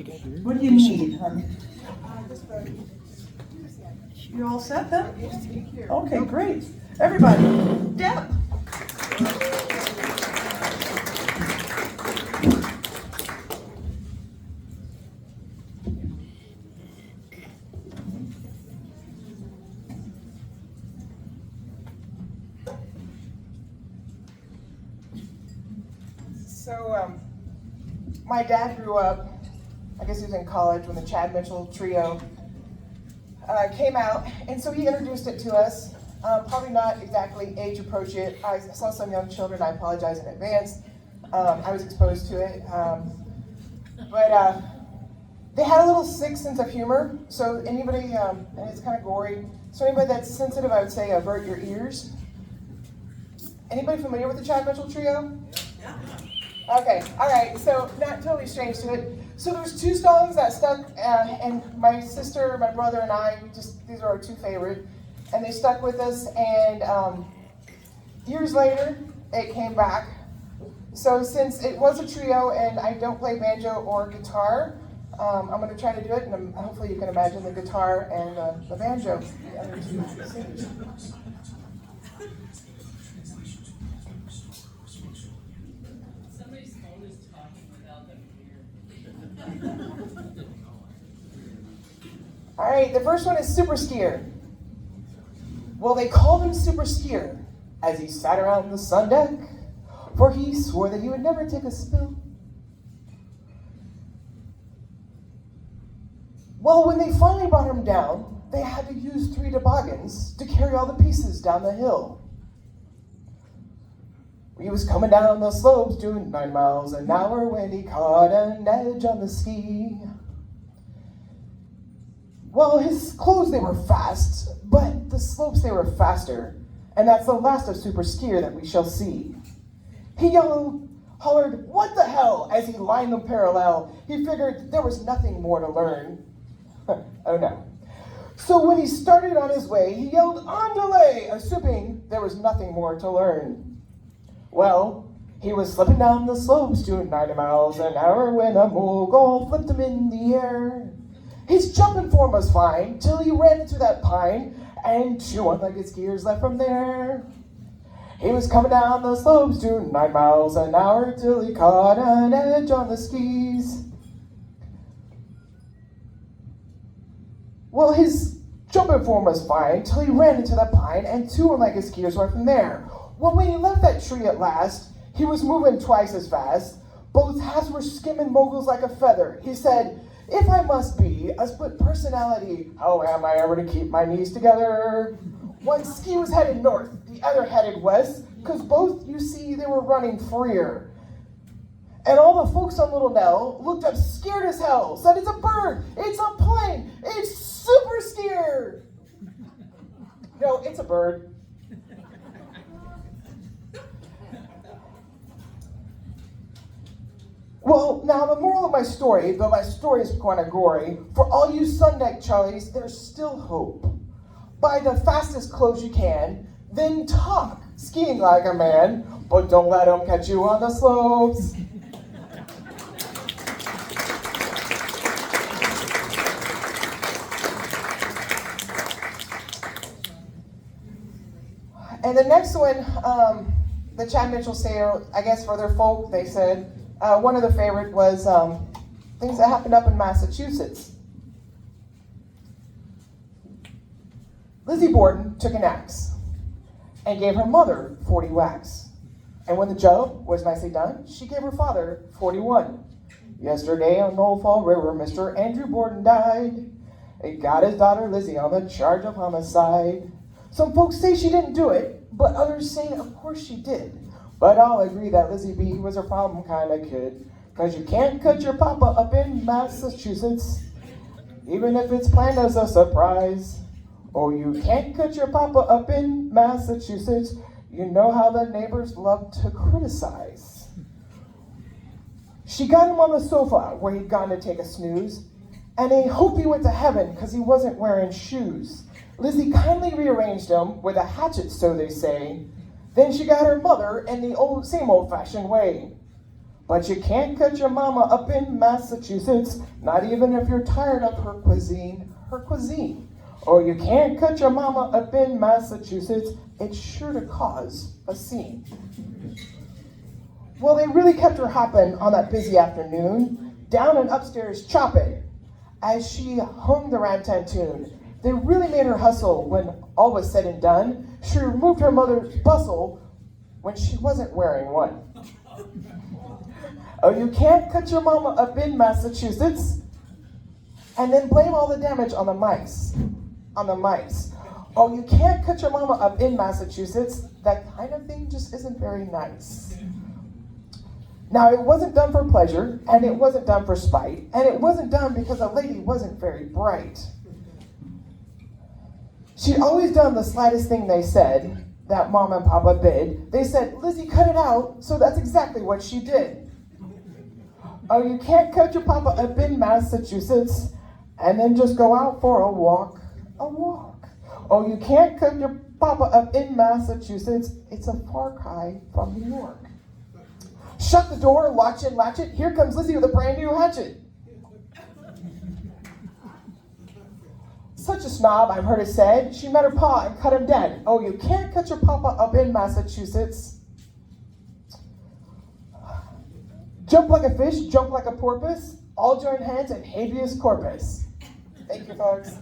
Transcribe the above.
What do you need, honey? You all set then? Okay, great. Everybody, Deb. So, my dad grew up, I guess he was in college when the Chad Mitchell Trio came out, and so he introduced it to us. Probably not exactly age appropriate. I saw some young children, I apologize in advance. I was exposed to it. But they had a little sick sense of humor, so anybody, and it's kind of gory, so anybody that's sensitive, I would say avert your ears. Anybody familiar with the Chad Mitchell Trio? Yeah. Okay, all right, so not totally strange to it. So there's two songs that stuck, and my sister, my brother, and I, these are our two favorite, and they stuck with us, and years later, it came back. So since it was a trio, and I don't play banjo or guitar, I'm gonna try to do it, and hopefully you can imagine the guitar and the banjo. The other two singers. All right, the first one is Super Skier. Well, they called him Super Skier as he sat around the sun deck, for he swore that he would never take a spill. Well, when they finally brought him down, they had to use 3 toboggans to carry all the pieces down the hill. He was coming down the slopes doing 9 miles an hour when he caught an edge on the ski. Well, his clothes, they were fast, but the slopes, they were faster. And that's the last of Super Skier that we shall see. He hollered, "What the hell?" as he lined them parallel. He figured there was nothing more to learn. Oh no. So when he started on his way, he yelled, "Andale!" assuming there was nothing more to learn. Well, he was slipping down the slopes doing 90 miles an hour when a mogul flipped him in the air. His jumping form was fine till he ran into that pine, and 2 one-legged skiers left from there. He was coming down the slopes doing 9 miles an hour till he caught an edge on the skis. Well, his jumping form was fine till he ran into that pine, and 2 one-legged skiers left from there. Well, when he left that tree at last, he was moving twice as fast. Both hats were skimming moguls like a feather. He said, "If I must be a split personality, how am I ever to keep my knees together?" One ski was headed north, the other headed west, because both, you see, they were running freer. And all the folks on Little Nell looked up scared as hell, said, "It's a bird, it's a plane, it's Super Skier." No, it's a bird. Well, now the moral of my story, though my story is kind of gory, for all you Sundeck Charlies, there's still hope. Buy the fastest clothes you can, then talk, skiing like a man, but don't let them catch you on the slopes. And the next one, the Chad Mitchell Trio, I guess for their folk, they said, one of the favorite was things that happened up in Massachusetts. Lizzie Borden took an axe and gave her mother 40 whacks. And when the job was nicely done, she gave her father 41. Yesterday on Knoll Fall River, Mr. Andrew Borden died. He got his daughter Lizzie on the charge of homicide. Some folks say she didn't do it, but others say of course she did. But I'll agree that Lizzie B was a problem kind of kid, 'cause you can't cut your papa up in Massachusetts, even if it's planned as a surprise. Oh, you can't cut your papa up in Massachusetts. You know how the neighbors love to criticize. She got him on the sofa where he'd gone to take a snooze, and they hoped he went to heaven 'cause he wasn't wearing shoes. Lizzie kindly rearranged him with a hatchet, so they say. Then she got her mother in the same old-fashioned way. But you can't cut your mama up in Massachusetts, not even if you're tired of her cuisine, Or you can't cut your mama up in Massachusetts, it's sure to cause a scene. Well, they really kept her hopping on that busy afternoon, down and upstairs chopping, as she hummed the ragtime tune. They really made her hustle when all was said and done. She removed her mother's bustle when she wasn't wearing one. Oh, you can't cut your mama up in Massachusetts, and then blame all the damage on the mice. Oh, you can't cut your mama up in Massachusetts. That kind of thing just isn't very nice. Now, it wasn't done for pleasure, and it wasn't done for spite, and it wasn't done because a lady wasn't very bright. She'd always done the slightest thing they said, that Mom and Papa bid. They said, Lizzie, cut it out, so that's exactly what she did. Oh, you can't cut your papa up in Massachusetts, and then just go out for a walk. Oh, you can't cut your papa up in Massachusetts, it's a far cry from New York. Shut the door, latch it, here comes Lizzie with a brand new hatchet. Such a snob, I've heard it said, she met her pa and cut him dead. Oh, you can't cut your papa up in Massachusetts. Jump like a fish, jump like a porpoise, all join hands and habeas corpus. Thank you, folks.